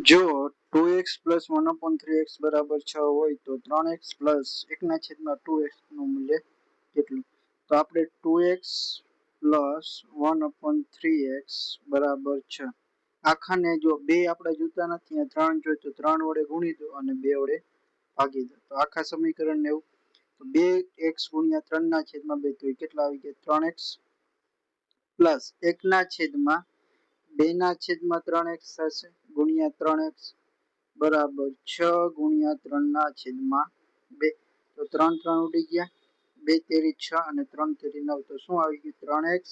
જો 2x plus 1/3x બરાબર 6 હોય તો 3x પ્લસ 1/2x નું મૂલ્ય કેટલું? તો આપણે 2x પ્લસ 1/3x બરાબર 6. આખાને જો બે આપણે જોતા નથી, અહીંયા 3 જોઈએ તો 3 વડે ગુણી દો અને 2 વડે ભાગી દો. તો આખા સમીકરણને એવું તો 2x ગુણ્યા 3/2 તો કેટલા આવી ગયા? 3x પ્લસ 1/2/3x થશે ગુણ્યા 3x બરાબર 6 ગુણ્યા 3/2. તો 3 3 ઉડી ગયા, 2 તેરી 6 અને 3 તેરી 9. તો શું આવી ગયું? 3x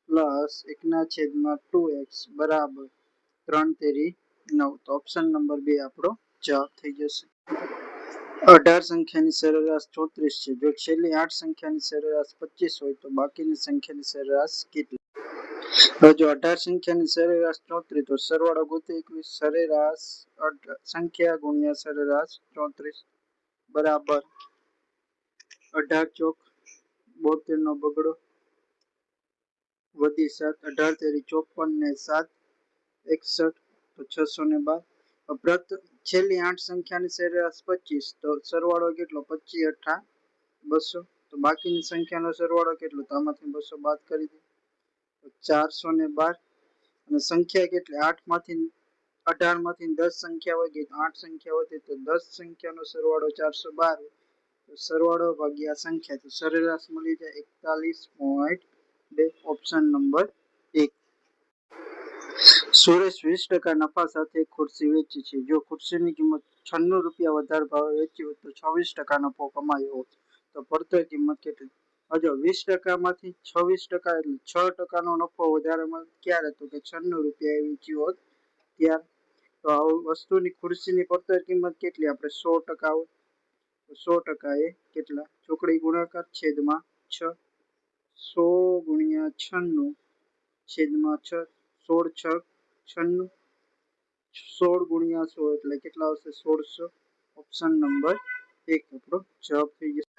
પ્લસ 1/2x બરાબર 3 તેરી 9. તો ઓપ્શન નંબર 2 આપણો જવાબ થઈ જશે. 18 સંખ્યાની સરેરાશ 34 છે. જો છેલ્લી 8 સંખ્યાની સરેરાશ 25 હોય તો બાકીની સંખ્યાની સરેરાશ કેટલી? હવે જો 18 સંખ્યાની સરેરાશ 34 તો સરવાળો ગોતો. 21 સરેરાશ સંખ્યા ગુણ્યા સરેરાશ 34 બરાબર 18 ચોક 72 નો બગડો વધી 7, 18 તેરી 54 ને 7 61 તો 612. છેલ્લી 8 સંખ્યાની સરેરાશ 25 તો સરવાળો કેટલો? 25 8 200. તો બાકીની સંખ્યાનો સરવાળો કેટલો? તો આમાંથી 200 બાદ કરી દો તો 412. અને સંખ્યા કેટલી? 8 માંથી 18 માંથી 10 સંખ્યા વધી તો 8 સંખ્યા વધી તો 10 સંખ્યાનો સરવાળો 412. તો સરવાળો ભાગ્યા સંખ્યા તો સરેરાશ મળી જાય 41.2. Option number 1. સુરેશ 20% નફા સાથે એક ખુરશી વેચી છે. જો ખુરશીની કિંમત 96 રૂપિયા વધારે ભાવે વેચી હોય તો 26% નફો કમાયો હોત તો પડતર કિંમત કેટલી? જો 20% માંથી 26% એટલે 6% નો નફો વધારે મળે ક્યારે? તો કે 96 રૂપિયા વેચી હોત ત્યારે. તો આ વસ્તુની ખુરશીની પડતર કિંમત કેટલી? આપણે 100% હોય તો 100% એ કેટલા? ચોકડી ગુણાકાર છેદમાં 6. 100 ગુણ્યા 96 છેદમાં 6. 16 6 96. 16 ગુણ્યા 100 એટલે કેટલા આવશે? 1600. ઓપ્શન નંબર 1 આપણો જવાબ થઈ જશે.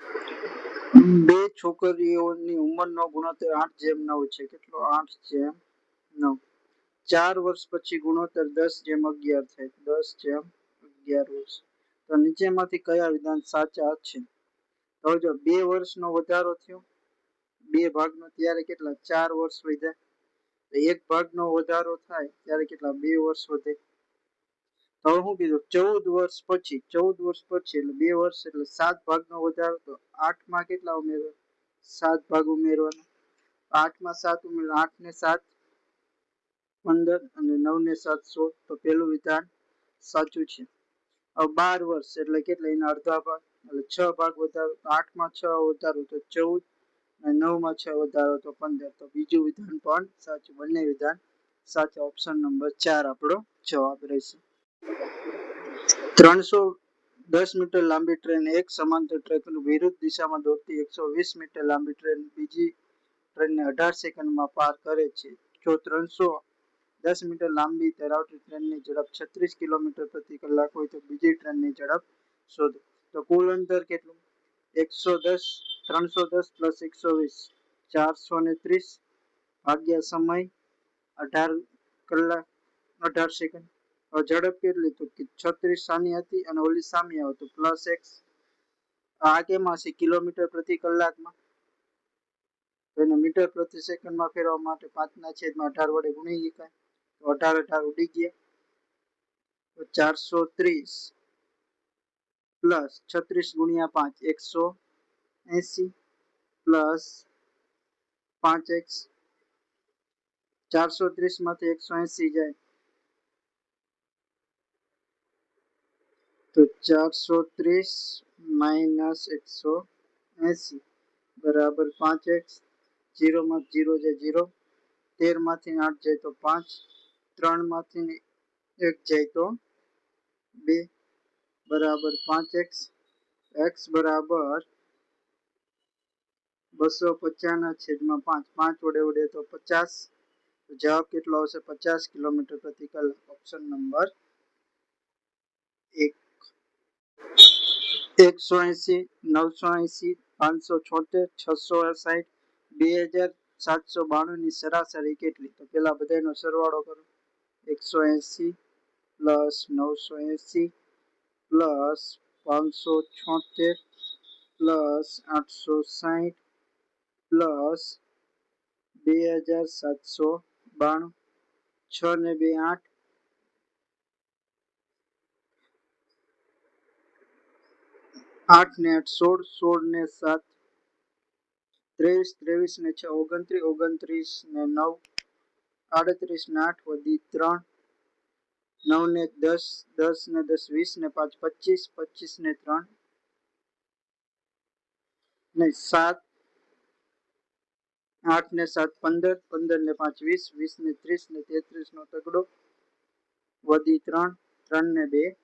બે છોકરીઓની ઉંમરનો ગુણોત્તર 8:9 છે. કેટલો? 8:9. 4 વર્ષ પછી ગુણોત્તર 10:11 થાય. 10:11 વર્ષ. તો નીચેમાંથી કયા વિધાન સાચા છે? તો જો 2 વર્ષનો વધારો થયો 2 ભાગનો ત્યારે કેટલા? 4 વર્ષ વધ્યા. તો 1 ભાગનો વધારો થાય ત્યારે કેટલા? 2 વર્ષ વધે. તો હવે શું કીધું? 14 વર્ષ પછી એટલે 2 વર્ષ એટલે 7 ભાગનો વધારો. તો 8 માં કેટલા ઉમેરવા? 7 ભાગ ઉમેરવાના. 8 માં 7 ઉમેરવા 8 ને 7 15 અને 9 ને 7 16. તો પેલું વિધાન સાચું છે. હવે 12 વર્ષ એટલે કેટલા? એના અડધા ભાગ એટલે 6 ભાગ વધારો. 8 માં 6 વધારો તો 14 અને 9 માં 6 વધારો તો 15. તો બીજું વિધાન પણ સાચું. બંને વિધાન સાચા. ઓપ્શન નંબર 4 આપણો જવાબ રહેશે. 310 મીટર લાંબી ટ્રેન એક સમાંતર ટ્રેકની વિરુદ્ધ દિશામાં દોડતી 120 મીટર લાંબી ટ્રેન બીજી ટ્રેનને 18 સેકન્ડમાં પાર કરે છે. જો 310 મીટર લાંબી ધરાવતી ટ્રેનની ઝડપ 36 કિલોમીટર પ્રતિ કલાક હોય તો બીજી ટ્રેનની ઝડપ શોધો. તો કુલ અંતર કેટલું? 310 પ્લસ 120 430 ભાગ્યા સમય 18 કલાક 18 સેકન્ડ. ઝડપ કેટલી? તો 36 સાની હતી અને ઓલી સામી આવે તો પ્લસ એક્સ. આ કેમાં છે? કિલોમીટર પ્રતિ કલાકમાં. તો એને મીટર પ્રતિ સેકન્ડમાં ફેરવવા માટે 5/18 વડે ગુણી શકાય. તો 18 ઉડી ગયા. તો 430 પ્લસ 36 ગુણ્યા 5 180 પ્લસ 5x. 430 માંથી 180 જાય તો 430 માઇનસ 180 બરાબર 5x. 0 માંથી 0 જાય 0. 13 માંથી 8 જાય તો 5. 3 માંથી 1 જાય તો 2 બરાબર 5x. x બરાબર 250/5. 5 વડે ઉડે તો 50. તો જવાબ કેટલો આવશે? 50 કિલોમીટર પ્રતિ કલાક. Option number 1. 180 980 576 660 2792 ની સરાસરી કેટલી? તો પેલા બધાનો સરવાળો કરો. 180 પ્લસ 980 પ્લસ 576 પ્લસ 860 પ્લસ 2792 6 ને 2 8 8 ને 8 16 16 ને 7 23 23 ને 6 29 29 ને 9 38 ને 8 વધી 3 9 ને 10 10 ને 10 20 ને 5 25 25 ને 3 ને 7 8 ને 7 15 15 ને 5 20 20 ને 30 ને 33 નો તગડો વધી 3 3 ને 2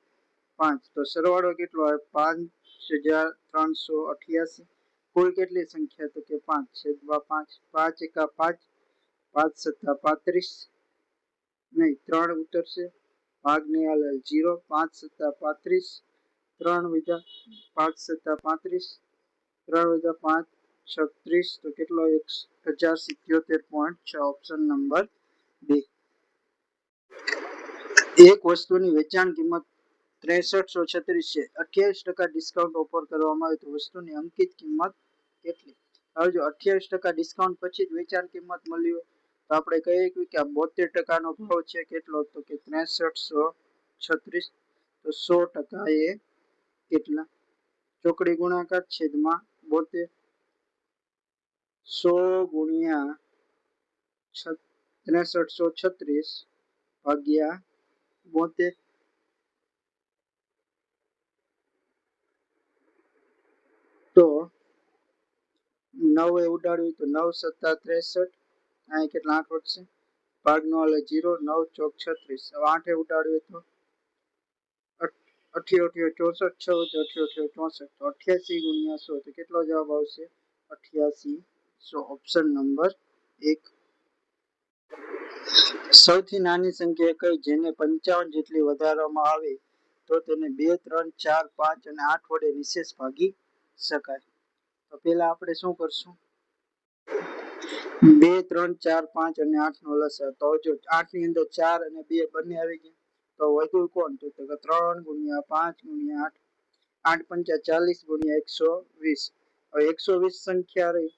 5 તો સરવાળો કેટલો આવે 5388 કુલ કેટલી સંખ્યા તો કે 5 છેદમાં 5 5 એકા 5 5 સત્તા 35 નહીં 3 ઉતરશે ભાગને હાલે 0 5 સત્તા 35 3 વધ્યા 5 સત્તા 35 3 વધ્યા 5 36 તો કેટલો 1077.6 ઓપ્શન નંબર 2 એક વસ્તુની વેચાણ કિંમત 6336 છે 28% ડિસ્કાઉન્ટ ઓફર કરવામાં આવે તો વસ્તુની અંકિત કિંમત કેટલી હવે જો 28% ડિસ્કાઉન્ટ પછી જ વેચાણ કિંમત મળી હોય તો આપણે કહીએ કે આ 72% નો ભાવ છે કેટલો તો કે 6336 તો 100% એ કેટલા ચોકડી ગુણાકાર છેદમાં 72 100 ગુણ્યા 6336 ભાગ્યા 72 તો 9 એ ઉડાડ્યું તો 9 સત્તા 63 અહીં કેટલા 8 વધશે ભાગનો હાલે 0 9 ચોક 36 હવે 8 એ ઉડાડ્યું તો 88 64 6 88 64 તો 88 ગુણ્યા 100 તો કેટલો જવાબ આવશે 8800 ઓપ્શન નંબર 1 સૌથી નાની સંખ્યા કઈ જેને 55 જેટલી વધારવામાં આવે તો તેને 2 3 4 5 અને 8 વડે નિશેષ ભાગી શકાય તો પહેલા આપણે શું કરશું 2 3 4 5 અને 8 નો લસાઅ તો જો 8 ની અંદર 4 અને 2 બંને આવી ગયા તો વધુ કોણ તો 3 ગુણ્યા 5 ગુણ્યા 8 8 પંચા 40 ગુણ્યા 120 હવે 120 સંખ્યા રહી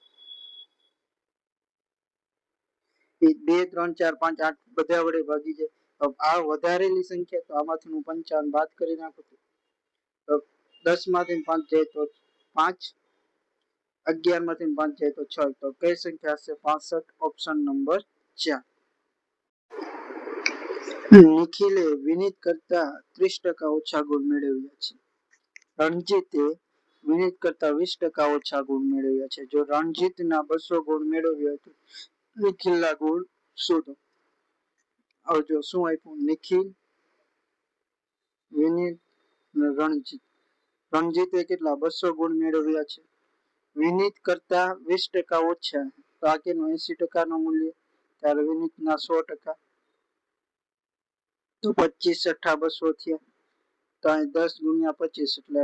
2 3 4 5 8 બધા વડે ભાગી જાય આ વધારેલી સંખ્યા તો આમાંથી હું 55 બાદ કરી નાખું તો 10 માંથી 5 જાય તો 5 11 માંથી 5 જાય તો 6 તો કઈ સંખ્યા હશે 65 ઓપ્શન નંબર 4 નિખિલે વિનીત કરતા 30% ઓછા ગુણ મેળવ્યા છે રણજીતે વિનીત કરતા 20% ઓછા ગુણ મેળવ્યા છે જો રણજીતના 200 ગુણ મેળવ્યા તો નિખિલના ગુણ શોધો હવે જો શું આપ્યું નિખિલ વિનીત અને રણજીત રણજીતે કેટલા 200 ગુણ મેળવ્યા છે વિનીત કરતા 20% ઓછા તો આ કેનું 80% નું મૂલ્ય ત્યારે વિનીતના 100% તો 25 અઠ્ઠા 200 થયા તો અહીં 10 ગુણ્યા 25 એટલે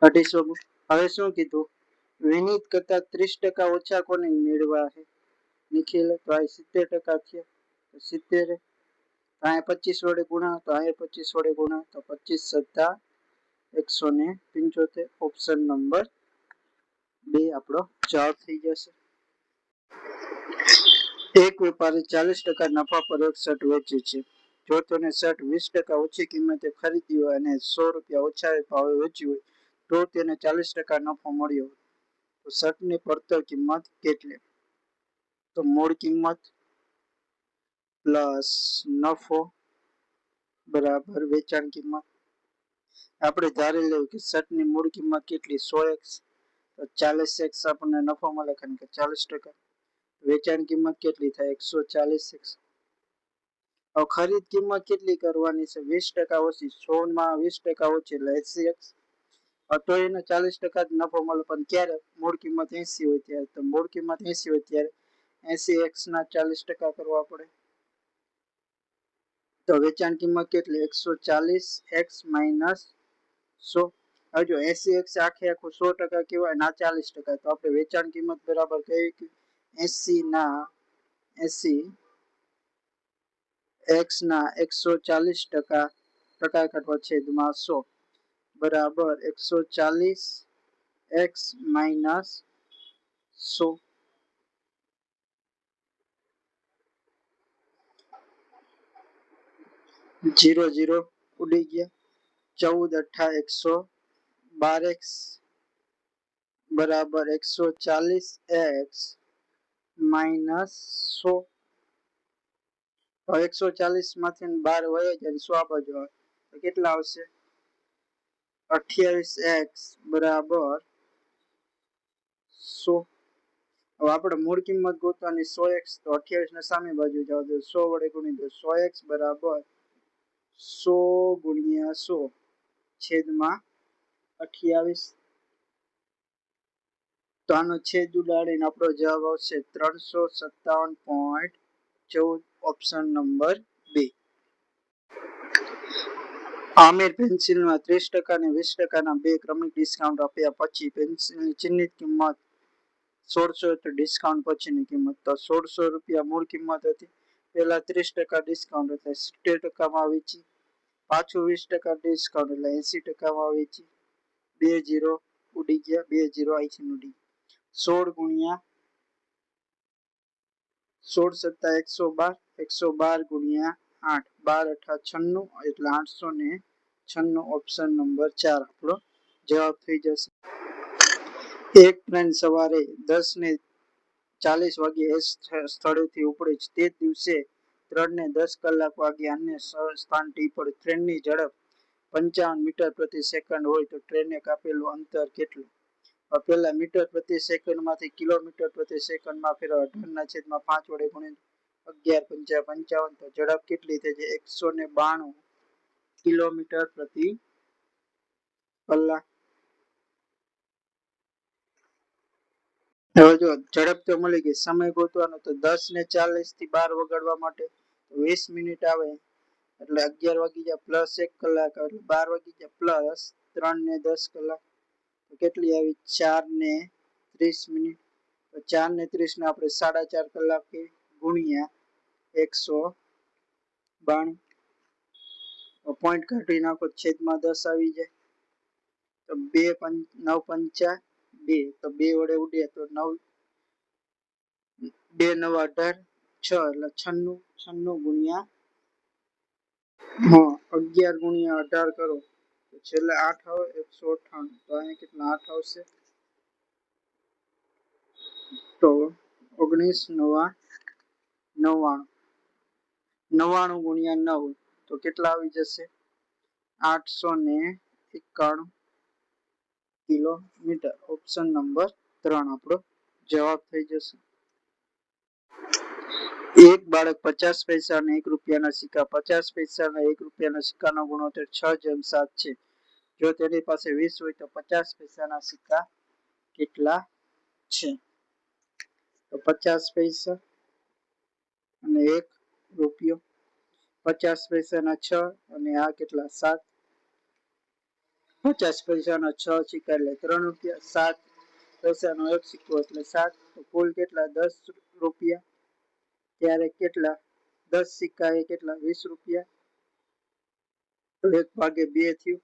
250 હવે શું કીધું વિનીત કરતા 30% ઓછા કોને મેળવ્યા છે નિખિલ તો આ 70% થયા 70 અહીંયા 25 વડે ગુણા તો અહીંયા 25 વડે ગુણા તો 25 સત્તા 175 ઓપ્શન નંબર 2 આપણો જવાબ થઈ જશે એક વેપારી 40% નફા પર એક શર્ટ વેચે છે જો તેને શર્ટ 20% ઓછી કિંમતે ખરીદી હોય અને 100 રૂપિયા ઓછા ભાવે વેચી હોય તો તેને 40% નફો મળ્યો તો શર્ટની પડતર કિંમત કેટલી તો મૂળ કિંમત પ્લસ નફો બરાબર વેચાણ કિંમત આપણે ધારી લેવું કે શર્ટની મૂળ કિંમત કેટલી 100x તો 40x આપણને નફો મળે કારણ કે 40% વેચાણ કિંમત કેટલી થાય 140x હવે ખરીદ કિંમત કેટલી કરવાની છે 20% ઓછી 100 માં 20% ઓછી એટલે 80x તો એને 40% જ નફો મળે પણ ક્યારે મૂળ કિંમત 80 હોય ત્યારે તો મૂળ કિંમત 80 હોય ત્યારે 80x ના 40% કરવા પડે તો વેચાણ કિંમત કેટલી 140x માઇનસ 100 હવે જો 80x આખે આખું 100% કહેવાય ના 40% તો આપણે વેચાણ કિંમત બરાબર કઈ 80 ના 80 x ના 140% ટકા કાઢવા છેદમાં 100 બરાબર 140 x માઇનસ 100 0 0 ઉડી ગયા 14 8 112x બરાબર 140x માઇનસ 100 તો 140 માંથી 12 વયો જાય 100 આ બાજુ આવે તો કેટલા આવશે 28x બરાબર 100 હવે આપણે મૂળ કિંમત ગોતવાની 100x તો 28 ને સામે બાજુ જાવ તો 100 વડે ગુણી દો 100x બરાબર 100 ગુણ્યા 100 છેદમાં 28 તો આનો છેદ ઉડાડીને આપણો જવાબ આવશે 357.14 ઓપ્શન નંબર 2 આમિર પેન્સિલમાં 30% અને 20% બે ક્રમિક ડિસ્કાઉન્ટ આપ્યા પછી પેન્સિલની ચિહ્નિત કિંમત 1600 તો ડિસ્કાઉન્ટ પછીની કિંમત તો 1600 રૂપિયા મૂળ કિંમત હતી પહેલા 30% ડિસ્કાઉન્ટ એટલે 70%માં વેચી પાછું 20% ડિસ્કાઉન્ટ એટલે 80%માં વેચી 2 0 ઉડી ગયા 2 0 અહીંથી ઉડી 16 ગુણ્યા 16 સત્તા 112 112 ગુણ્યા 8 12 8 96 એટલે 896 ઓપ્શન નંબર 4 આપણો જવાબ થઈ જશે એક ટ્રેન સવારે 10:40 વાગ્યે સ્થળેથી ઉપડે છે તે દિવસે 3:10 વાગ્યે અન્ય સ્થાનથી પડે ટ્રેનની ઝડપ 55 મીટર પ્રતિ સેકન્ડ હોય તો ટ્રેને કાપેલું અંતર કેટલું પહેલા મીટર પ્રતિ સેકન્ડમાંથી કિલોમીટર પ્રતિ સેકન્ડમાં ફેરવવા 18/5 વડે ગુણીને 11 × 55 તો ઝડપ કેટલી થઈ છે 192 કિલોમીટર પ્રતિ કલાક હવે જો ઝડપ તો મળી ગઈ સમય ગોતવાનો તો 10:40 થી 12 વગાડવા માટે 20 મિનિટ આવે એટલે 11 વાગી ગયા પ્લસ 1 કલાક એટલે 12 વાગી ગયા પ્લસ 3:10 કલાક તો કેટલી આવી 4:30 મિનિટ તો 4:30 ને આપણે 4.5 કલાક ગુણ્યા 192 પોઈન્ટ કાઢી નાખો છેદમાં 10 આવી જાય તો 2 9 5 2 તો 2 વડે ઉડે તો 9 2 9 18 6 એટલે 96 ગુણ્યા 11 ગુણ્યા 18 કરો તો છેલ્લે 8 આવે 198 તો અહીંયા કેટલા 8 આવશે તો 19 9 99 ગુણ્યા 9 તો કેટલા આવી જશે 891 કિલોમીટર ઓપ્શન નંબર 3 આપણો જવાબ થઈ જશે એક બાળક 50 પૈસા અને 1 રૂપિયાના સિક્કા 50 પૈસા અને 1 રૂપિયાના સિક્કાનો ગુણોત્તર 6:7 છે જો તેની પાસે 20 હોય તો 50 પૈસાના સિક્કા કેટલા છે તો 50 પૈસા અને 1 રૂપિયો 50 પૈસાના 6 અને આ કેટલા 7 50 પૈસાના 6 સિક્કા એટલે 3 રૂપિયા 7 પૈસાનો 1 સિક્કો એટલે 7 તો કુલ કેટલા 10 રૂપિયા ત્યારે કેટલા 10 સિક્કા એ કેટલા 20 રૂપિયા તો 1 ભાગે 2 થયું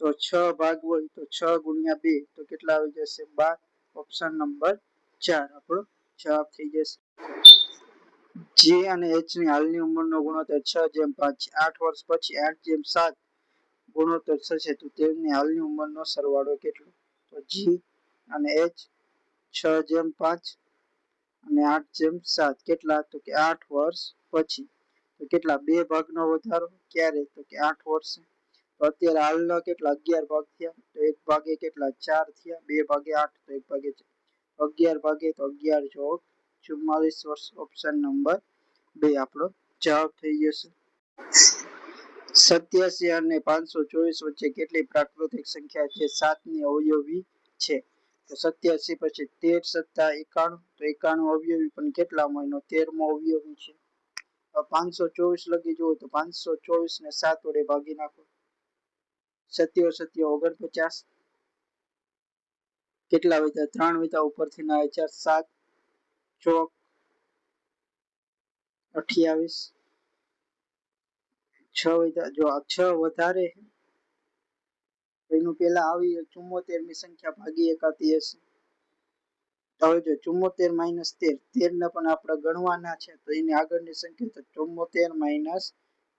તો 6 ભાગ હોય તો 6 ગુણ્યા 2 તો કેટલા આવી જશે 12 ઓપ્શન નંબર 4 આપણો જવાબ થઈ જશે જી અને એચ ની હાલની ઉંમરનો ગુણોત્તર 6:5 8 વર્ષ પછી 8:7 ગુણોત્તર થશે તો તેમની હાલની ઉંમરનો સરવાળો કેટલો તો જી અને એચ 6:5 અને 8:7 કેટલા તો કે 8 વર્ષ પછી તો કેટલા 2 ભાગનો વધારો ક્યારે તો કે 8 વર્ષે તો અત્યારે હાલના કેટલા 11 ભાગ થયા તો 1 ભાગે કેટલા 4 થયા 2 ભાગે 8 તો 1 ભાગે 11 ભાગે તો 11 ચોક 44 વર્ષ ઓપ્શન નંબર 2 આપણો જવાબ થઈ જશે 87 અને 524 વચ્ચે કેટલી પ્રાકૃતિક સંખ્યા છે 7 ની અવયવી છે તો 87 પછી 13 સત્તા 91 તો 91 અવયવી પણ કેટલા મહિનો 13મો અવયવી છે 524 લખી જુઓ તો 524 ને 7 વડે ભાગી નાખો 7 7 49 કેટલા વધ્યા 3 વધ્યા ઉપરથી ના 4 7 ચોક 28 જો 6 વધારે એનું પેલા આવી 74 ની સંખ્યા ભાગી એકાતી હશે. હવે જો 74 માઇનસ 13 13 ને પણ આપણે ગણવાના છે તો એની આગળની સંખ્યા તો 74 માઇનસ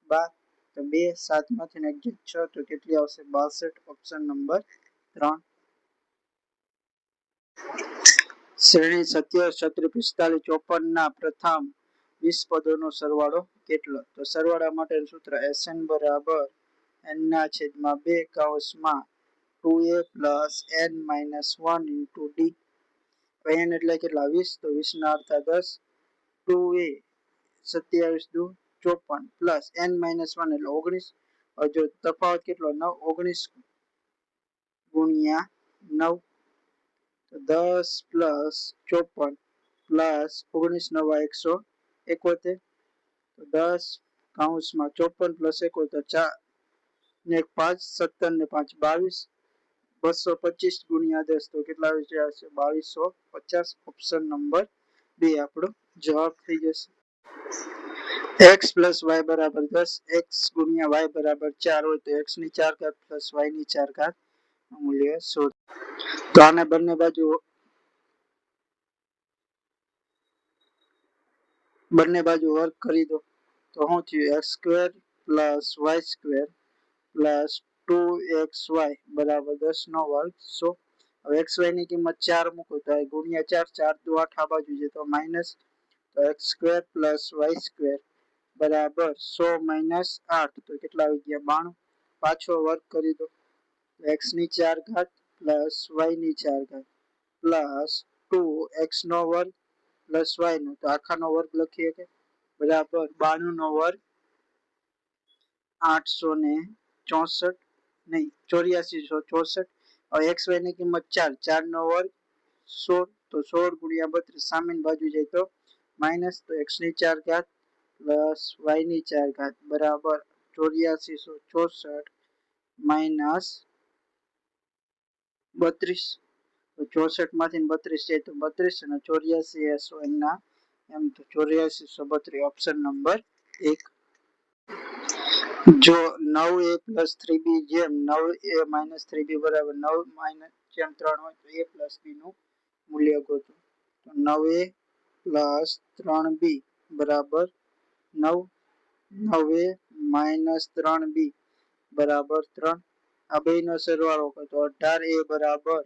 12 તો 2 7 માંથી ને 6 તો કેટલી આવશે 62 ઓપ્શન નંબર 3. શ્રેણી 27 46 45 54 ના પ્રથમ 20 પદોનો સરવાળો કેટલો? તો સરવાળા માટેનું સૂત્ર Sn બરાબર n ના છેદમાં 2 કૌંસમાં 2a plus n minus 1 into d. n એટલે કેટલા 20 તો 20 ના અડધા 10 2a 27 દુ 54 પ્લસ n માઇનસ 1 એટલે 19. હવે જો તફાવત કેટલો 9 19 ગુણ્યા 9 તો 10 પ્લસ 54 પ્લસ 19 નવા 171 તો 10 કૌંસમાં 54 પ્લસ 71 4 ને 5 17 ને 5 22 225 ગુણ્યા 10 તો કેટલા આવશે 2250 ઓપ્શન નંબર 2 આપણો જવાબ થઈ જશે. x પ્લસ y બરાબર 10 x ગુણ્યા y બરાબર 4 હોય તો x ની 4 ઘાત પ્લસ y ની 4 ઘાત મૂલ્ય શોધો. તો આને બંને બાજુ વર્ગ કરી દો તો શું થયું x square plus y square plus 2xy બરાબર 10 નો વર્ગ 100. હવે xy ની કિંમત 4 મૂકો તો ગુણ્યા 4 4 દુ 8 આ બાજુ છે તો માઇનસ તો x square plus y square બરાબર 100 માઇનસ 8 તો કેટલા આવી ગયા 92. પાછો વર્ગ કરી દો x ની 4 ઘાત પ્લસ y ની 4 ઘાત પ્લસ 2x નો વર્ગ પ્લસ y નો તો આખાનો વર્ગ લખીએ કે બરાબર 92 નો વર્ગ 864 નહીં 8464. હવે xy ની કિંમત 4 4 નો વર્ગ 16 તો 16 ગુણ્યા 32 સામેની બાજુ જાય તો માઇનસ તો x ની 4 ઘાત પ્લસ y ની 4 ઘાત બરાબર 8464 માઇનસ 32 તો 64 માંથી 32 જાય તો 32 અને 84 એ 100 ના એમ તો 8432 ઓપ્શન નંબર 1. જો 9a પ્લસ 3b જેમ 9a માઇનસ 3b બરાબર 9 માઇનસ જેમ 3 હોય તો a પ્લસ b નું મૂલ્ય ગોતો. તો 9a પ્લસ 3b બરાબર 9 9a માઇનસ 3b બરાબર 3 આ બેનો સરવાળો કરો તો 18a બરાબર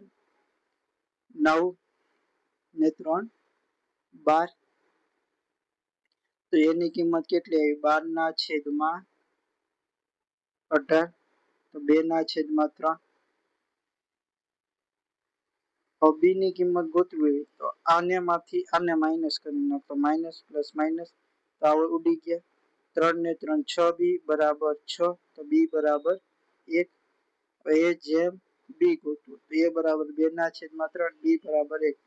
9 ને 3 12 તો એની કિંમત કેટલી આવી 12 ના છેદમાં 18 તો 2 ના છેદમાં 3. હવે b ની કિંમત ગોતવી હોય તો આને માંથી આને માઇનસ કરી નાખો માઇનસ પ્લસ માઇનસ તો આ ઉડી ગયા 3 ને 3 6b બરાબર 6 તો b બરાબર 1. એ જેમ b ગોતવું તો a બરાબર 2 ના છેદમાં 3 b બરાબર 1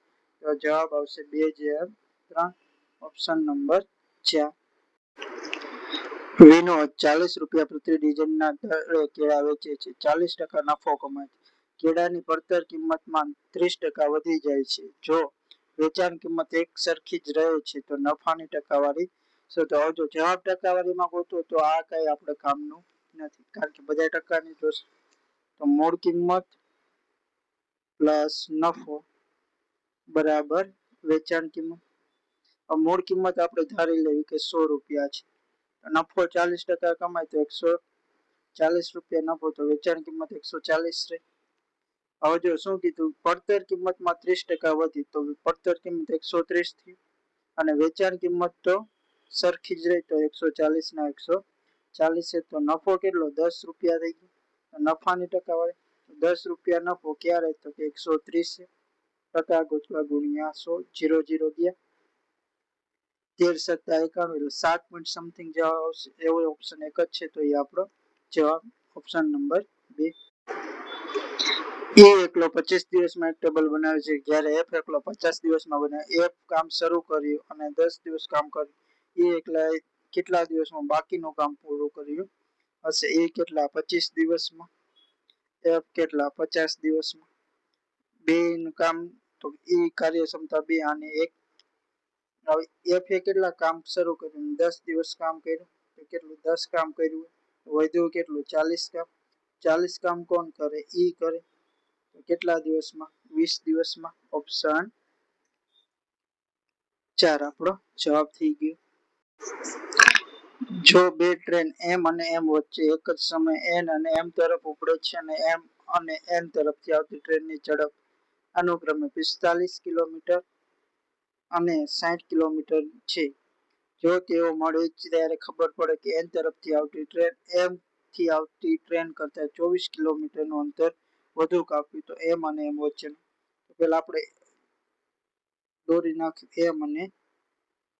તો જવાબ આવશે 2 જેમ 3 ઓપ્શન નંબર 4. વિનોદ 40 રૂપિયા પ્રતિ ડઝનના દરે કેળા વેચે છે 40% નફો કમાય છે. કેળાની પડતર કિંમતમાં 30% વધી જાય છે. જો વેચાણ કિંમત એક સરખી જ રહે છે તો નફાની ટકાવારી શું? તો જો જવાબ ટકાવારીમાં ગોતો તો આ કઈ આપણે કામનું નથી કારણ કે બધા ટકાની જોશે. તો મૂળ કિંમત પ્લસ નફો બરાબર વેચાણ કિંમત. મૂળ કિંમત આપણે ધારી લેવી કે 100 રૂપિયા છે નફો 40% કમાય તો 140 રૂપિયા નફો તો વેચાણ કિંમત 140 રહે. હવે જો શું કીધું પડતર કિંમતમાં 30% વધી તો પડતર કિંમત 130 થઈ અને વેચાણ કિંમત તો સરખી જ રહી તો 140 ના 140 છે તો નફો કેટલો 10 રૂપિયા થઈ ગયો નફાની ટકાવારી 10 રૂપિયા નફો ક્યારે તો કે 130 ટકા ગોતવા ગુણ્યા 100 0 0 ગયા 13 × 7 = 91 એટલે 7 પોઈન્ટ સમથિંગ જવાબ આવશે. એવો ઓપ્શન એક જ છે તો એ આપણો જવાબ ઓપ્શન નંબર 2. એ એકલો 25 દિવસમાં એક ટેબલ બનાવે છે જ્યારે એફ એકલો 50 દિવસમાં બનાવે. એફ કામ શરૂ કર્યું અને 10 દિવસ કામ કર્યું. એ એકલા કેટલા દિવસમાં બાકીનું કામ પૂરું કર્યું હશે? એ કેટલા 25 દિવસમાં એફ કેટલા 50 દિવસમાં બે નું કામ તો એ કાર્યક્ષમતા 2 અને 1 હવે એફ એ કેટલા કામ શરૂ કર્યું? 10 દિવસ કામ કર્યું. તો કેટલું? 10 કામ કર્યું. વધ્યું કેટલું? 40 કામ. 40 કામ કોણ કરે? ઈ કરે. તો કેટલા દિવસમાં? 20 દિવસમાં. ઓપ્શન 4 આપણો જવાબ થઈ ગયો. જો બે ટ્રેન એમ અને એમ વચ્ચે એક જ સમયે એન અને એમ તરફ ઉપડે છે અને એમ અને એન તરફથી આવતી ટ્રેનની ઝડપ અનુક્રમે 45 કિલોમીટર અને 60 કિલોમીટર છે. જો તેઓ મળે ત્યારે ખબર પડે કે એન તરફથી આવતી ટ્રેન એમ થી આવતી ટ્રેન કરતા 24 કિલોમીટરનું અંતર વધુ કાપ્યું, તો એમ અને એમ વચ્ચેનું. તો પેલા આપણે દોરી નાખ્યું એમ અને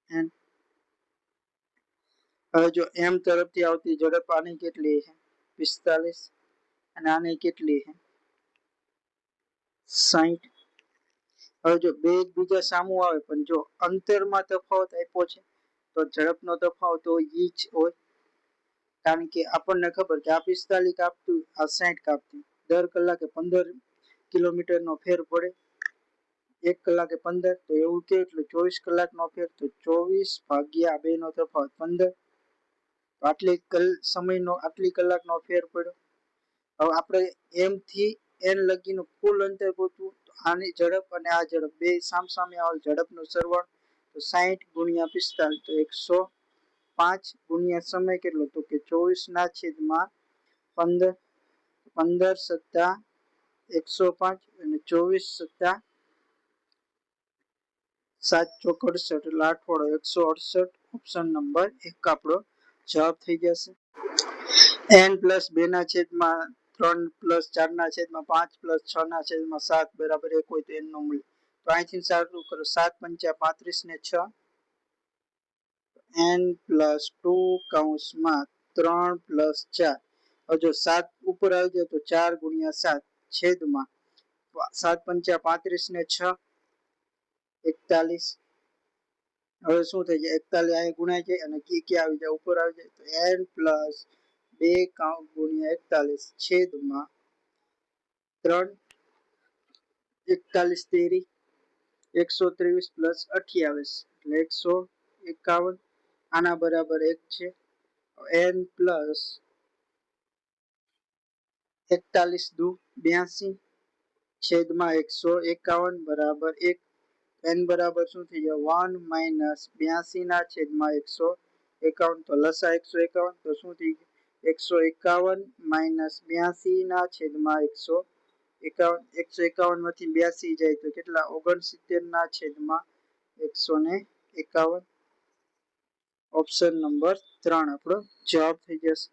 એન. હવે જો એમ તરફથી આવતી ઝડપ આની કેટલી છે? 45 અને આની કેટલી છે? 60. હવે જો બે એકબીજા સામું આવે પણ જો અંતરમાં તફાવત આપ્યો છે તો ઝડપનો તફાવત તો ઈ જ હોય. કારણ કે આપણને ખબર કે આ 45 કાપતું, આ 60 કાપતું, દર કલાકે 15 કિલોમીટરનો ફેર પડે. 1 કલાકે 15, તો એવું કે એટલે 24 કલાકનો ફેર, તો 24 ભાગ્યા 2 નો તફાવત 15. આટલી સમયનો આટલી કલાકનો ફેર પડ્યો. હવે આપણે એમ થી એન લગીનું કુલ અંતર ગોતવું. તો આની ઝડપ અને આ ઝડપ બે સામસામે આવેલ ઝડપનો સરવાળો, તો 60 ગુણ્યા 45, તો 105 ગુણ્યા સમય કેટલો? તો કે 24 ના છેદમાં 15. 15 સત્તા 105 અને 24 સત્તા 7 ચોક 68 એટલે 8 વાળો 168. ઓપ્શન નંબર 1 આપણો જવાબ થઈ જશે. n પ્લસ 2 ના છેદમાં 3 પ્લસ 4 ના છેદમાં 5 પ્લસ 6 ના છેદમાં 7 બરાબર 1 હોય તો n નું મૂલ્ય. તો અહીંથી સારું કરો. 7 પંચા 35 ને 6. n પ્લસ 2 કૌંસમાં 3 પ્લસ 4. હવે જો 7 ઉપર આવી જાય તો 4 ગુણ્યા 7 છેદમાં 7 પંચા 35 ને 6 41. હવે શું થઈ જાય? 41 અહીં ગુણાઈ જાય અને કી ક્યાં આવી જાય? ઉપર આવી જાય. તો n પ્લસ 2 કૌંસ ગુણ્યા 41 છેદમાં 3. 41 તેરી 123 પ્લસ 28 એટલે 151. આના બરાબર 1 છે. n પ્લસ 41 દુ 82 છેદમાં 151 બરાબર 1. n બરાબર શું થઈ જાય? 1 માઇનસ 82 ના છેદમાં 151. તો લસા 151, તો શું થઈ ગયું? 151 માઇનસ 82 ના છેદમાં 151. 151 માંથી 82 જાય તો કેટલા? 69 ના છેદમાં 151. ઓપ્શન નંબર 3 આપણો જવાબ થઈ જશે.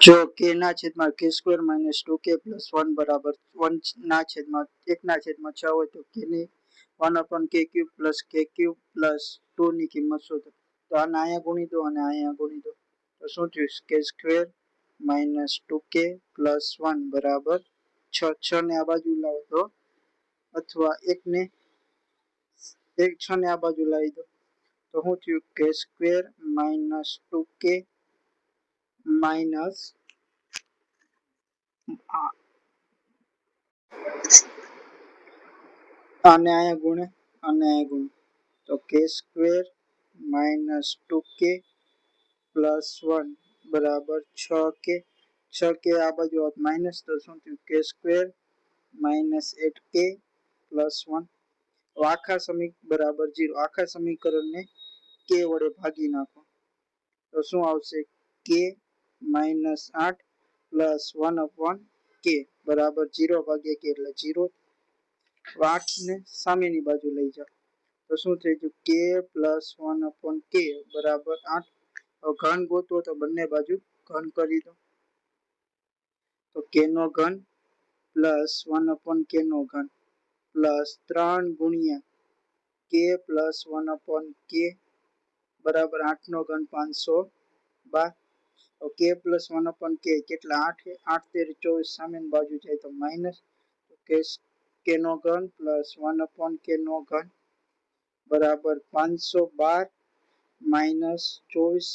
જો k ના છેદમાં k square minus 2k plus 1 બરાબર 1 ના છેદમાં 6 હોય તો k ની 1 upon k cube plus k cube plus 2 ની કિંમત શોધો. તો આને અહીંયા ગુણી દો અને અહીંયા ગુણી દો. તો શું થયું? k square minus 2k plus 1 બરાબર 6. 6 ને આ બાજુ લાવો તો, અથવા 6 ને આ બાજુ લાવી દો તો શું થયું? k square minus 2k minus આને અહીંયા ગુણે અને અહીંયા ગુણે તો k square minus 2k plus 1 બરાબર 6k. 6k આ બાજુ હોત માઇનસ, તો શું થયું? k square minus 8k plus 1. આખા સમીકરણ બરાબર 0. આખા સમીકરણને k વડે ભાગી નાખો તો શું આવશે? k minus 8 plus 1 upon k બરાબર 0 ભાગ્યા k એટલે 0. 8 ને સામેની બાજુ લઈ જાઓ તો શું થઈ ગયું? k પ્લસ 1 અપોન k બરાબર 8. હવે ઘન ગોતવો તો બંને બાજુ ઘન કરી દો. તો k નો ઘન પ્લસ 1 અપોન k નો ઘન પ્લસ 3 ગુણ્યા k પ્લસ 1 અપોન k બરાબર 8 નો ઘન 512. k પ્લસ 1 અપોન k કેટલા? 8 8 તેરી 24 સામેની બાજુ જાય તો માઇનસ. k નો ઘન પ્લસ 1 અપોન k નો ઘન બરાબર 512 માઇનસ 24.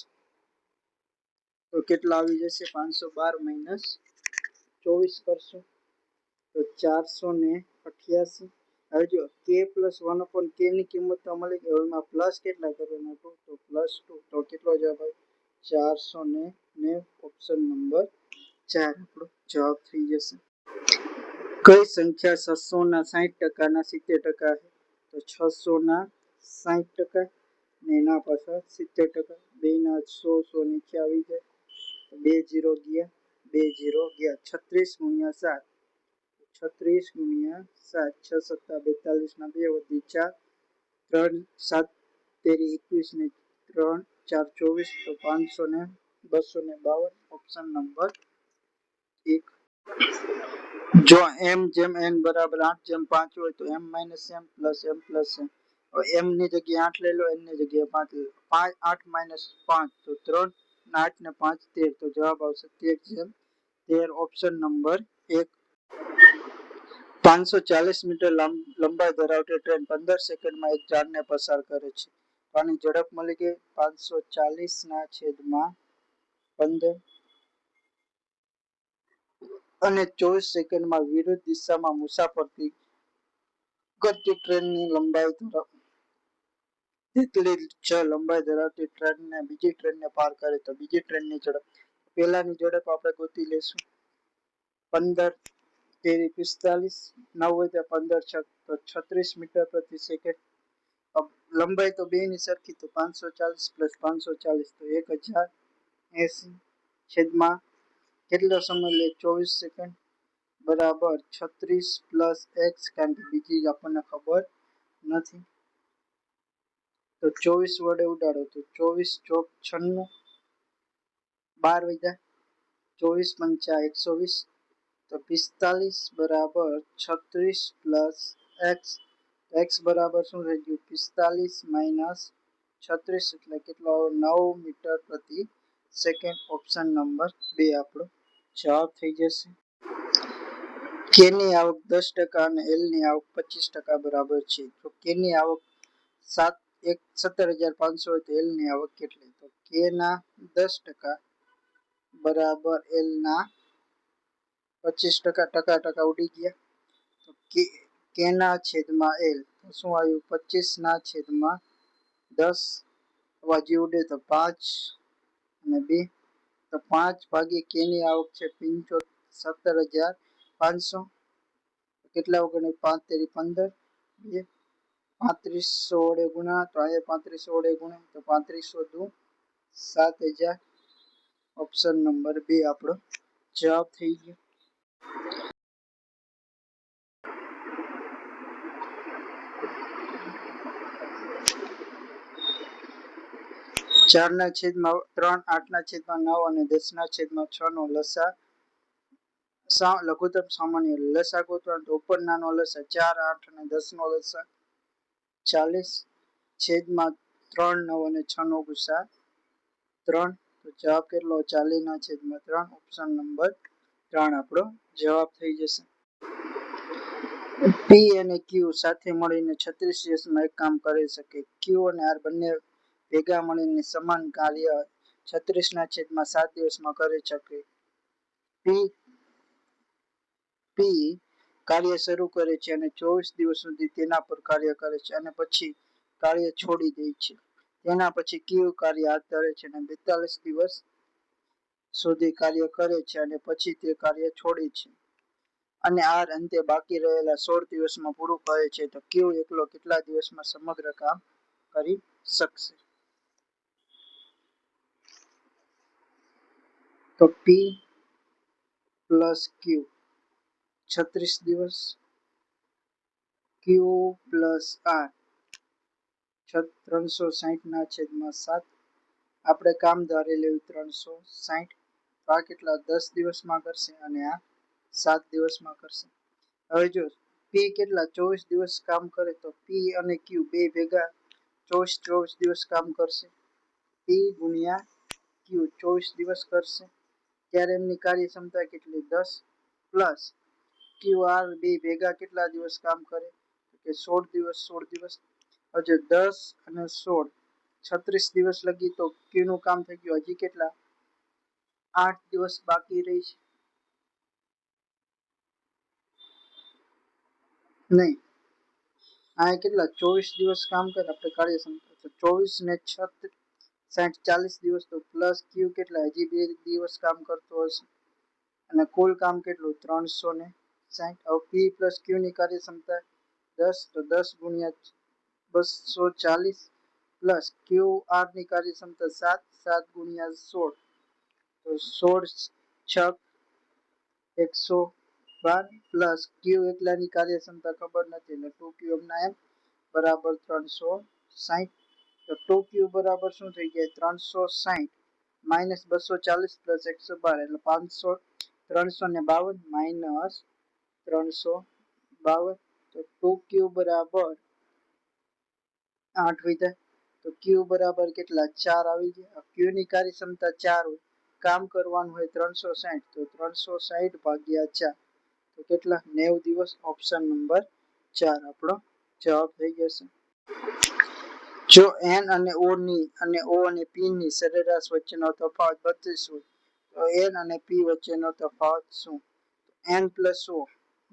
તો કેટલા આવી જશે? 512 માઇનસ 24 કરશો તો 488. હવે જો કે પ્લસ 1/k ની કિંમત તો મળી ગઈ. હવે એમાં પ્લસ કેટલા કરવાના તો પ્લસ 2. તો કેટલો જવાબ આવે 490. ઓપ્શન નંબર 4 આપણો જવાબ થઈ જશે. કઈ સંખ્યા 600 ના 60% ના 70% છે? તો 600 ના 60% ને એના પાછળ 70%. બે ના 100 નીચે આવી જાય. 2 0 ગયા, 2 0 ગયા. 36 ગુણ્યા 7, 36 ગુણ્યા 7, 6 સત્તા 42 ના 2 વધી 4, 3 7 તેરી 21 ને 3 4 24. તો 500 ને 252. Option number 1. જો m જેમ n બરાબર 8 જેમ 5 હોય તો m minus m plus m plus n. હવે m ની જગ્યાએ 8 લઈ લો, n ની જગ્યાએ 5 લઈ લો. 8 માઇનસ 5 તો 3, 8 ને 5 13. તો જવાબ આવશે 13 જેમ 13. Option number 1. 540 મીટર લંબાઈ ધરાવતી ટ્રેન 15 સેકન્ડમાં એક ઝાડને પસાર કરે છે. આની ઝડપ મળી ગઈ 540/15 અને 24 સેકન્ડમાં વિરુદ્ધ દિશામાં મુસાફરી કરતી ટ્રેનની લંબાઈ તેટલી લંબાઈ ધરાવતી ટ્રેનને બીજી ટ્રેનને પાર કરે તો બીજી ટ્રેનની ઝડપ. પહેલાની ઝડપ આપણે ગોતી લેશું. 15 તેરી 45, 9 વધ્યા 15 તો 36 મીટર પ્રતિ સેકન્ડ. લંબાઈ તો બે ની સરખી, તો 540 પ્લસ 540 તો 1080 છેદમાં કેટલો સમય લે 24 સેકન્ડ બરાબર 36 પ્લસ x, કારણ કે બીજી આપણને ખબર નથી. તો 24 વડે ઉડાડો તો 24 ચોક 96, 12 વધ્યા 24 પંચા 120. તો 45 બરાબર 36 પ્લસ x. x બરાબર શું થઈ ગયું 45 માઇનસ 36 એટલે કેટલો આવે 9 મીટર પ્રતિ સેકન્ડ. ઓપ્શન નંબર 2 આપણો જવાબ થઈ જશે. કે ની આવક 10% અને એલ ની આવક 25% બરાબર છે. તો કે ની આવક 17,500 હોય તો એલ ની આવક કેટલી? તો કે ના 10% બરાબર એલ ના 25%. ટકા ઉડી ગયા. તો કે ના છેદમાં એલ તો શું આવ્યું 25 ના છેદમાં 10. બાજુ ઉડે તો 5 અને 2. તો 5 ભાગ્યે કે ની આવક છે 17,500. કેટલા વગર 5 તેરી 15, 2 3500 વડે ગુણા તો અહીંયા 3500 વડે ગુણે તો 3500 દુ 7000. ઓપ્શન નંબર 2 આપણો જવાબ થઈ ગયો. 4/3, 8/9 અને 10/6 નો લસા લઘુત્તમ સામાન્ય લસા ગોતવાનો. તો ઉપર નાનો લસા 4, 8 અને 10 નો લસા 40 છેદમાં 3, 9 અને 6 નો ગુસા 3. તો જવાબ કેટલો 40/3. ઓપ્શન નંબર 3 આપણો જવાબ થઈ જશે. પી અને ક્યુ સાથે મળીને 36 દિવસમાં એક કામ કરી શકે. ક્યુ અને આર બંને ભેગા મળીને સમાન કાર્ય 36/7 દિવસમાં કરી શકે. પી કાર્ય શરૂ કરે છે અને 24 દિવસ સુધી તેના પર કાર્ય કરે છે અને પછી કાર્ય છોડી દે છે. તેના પછી ક્યુ કાર્ય હાથ ધરે છે અને 42 દિવસ સુધી કાર્ય કરે છે અને પછી તે કાર્ય છોડે છે અને આર અંતે બાકી રહેલા 16 દિવસમાં પૂરું કરે છે. તો ક્યુ એકલો કેટલા દિવસમાં સમગ્ર કામ કરી શકશે? તો પી પ્લસ ક્યુ 36 દિવસ, ક્યુ પ્લસ આર 360/7. આપણે કામ ધારી લેવું 360. આ કેટલા 10 દિવસમાં કરશે અને આ 7 દિવસમાં કરશે. હવે જો પી કેટલા 24 દિવસ કામ કરે તો પી અને ક્યુ બે ભેગા 24 દિવસ કામ કરશે. પી ગુણ્યા ક્યુ 24 દિવસ કરશે ત્યારે એમની કાર્યક્ષમતા કેટલી 10 પ્લસ ક્યુ આર બે ભેગા કેટલા દિવસ કામ કરે કે 16 દિવસ. 16 દિવસ હજુ 10 અને 16 36 દિવસ લગી તો ક્યુ નું કામ થઈ ગયું. હજી કેટલા 8 દિવસ બાકી રહી છે નહીં આ કેટલા 24 દિવસ કામ કરે આપણે કાર્યક્ષમતા, તો 24 ને 60 40 દિવસ, તો પ્લસ ક્યુ કેટલા હજી 2 દિવસ કામ કરતો હશે અને કુલ કામ કેટલું 360. હવે પી પ્લસ ક્યુ ની કાર્યક્ષમતા 10, તો 10 ગુણ્યા 240 પ્લસ ક્યુ આર ની કાર્યક્ષમતા 7, 7 ગુણ્યા 16, તો 16 6 112 પ્લસ ક્યુ એકલાની કાર્યક્ષમતા ખબર નથી એટલે 2 ક્યુબ ના એમ બરાબર 360. તો 2 ક્યુબ બરાબર શું થઈ જાય 360 માઇનસ 240 પ્લસ 112 એટલે 500 352 માઇનસ 352, તો 2 ક્યુબ બરાબર 8 વિધા, તો ક્યુ બરાબર કેટલા 4 આવી ગયા. ક્યુ ની કાર્યક્ષમતા 4 હોય, કામ કરવાનું હોય 360, તો 360 ભાગ્યા 4, તો કેટલા 90 દિવસ. ઓપ્શન નંબર 4 આપણો જવાબ થઈ જશે. જો એન અને ઓ અને પી ની સરેરાશ વચ્ચેનો તફાવત 32 હોય તો એન અને પી વચ્ચેનો તફાવત શું? એન પ્લસ ઓ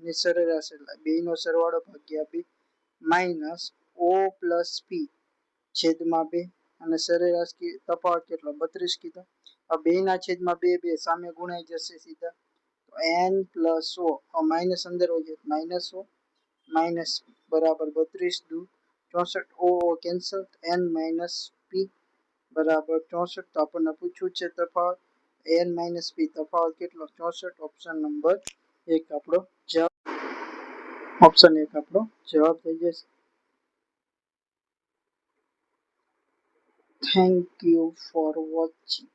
ની સરેરાશ એટલે બેનો સરવાળો ભાગ્યા 2 માઇનસ ઓ પ્લસ પી છેદમાં 2 અને સરેરાશ તફાવત કેટલો 32 કીધો. આ બેના છેદમાં 2 સામે ગુણાઈ જશે સીધા, તો એન પ્લસ ઓ માઇનસ અંદર હોય જાય માઇનસ ઓ માઇનસ બરાબર 32 દુ 64, ઓ કેન્સલ, એન માઇનસ પી બરાબર 64. તો આપણને પૂછ્યું છે તફાવત એન માઇનસ પી તફાવત કેટલો 64. ઓપ્શન નંબર 1 આપણો જવાબ. ઓપ્શન 1 આપણો જવાબ થઈ જશે. Thank you for watching.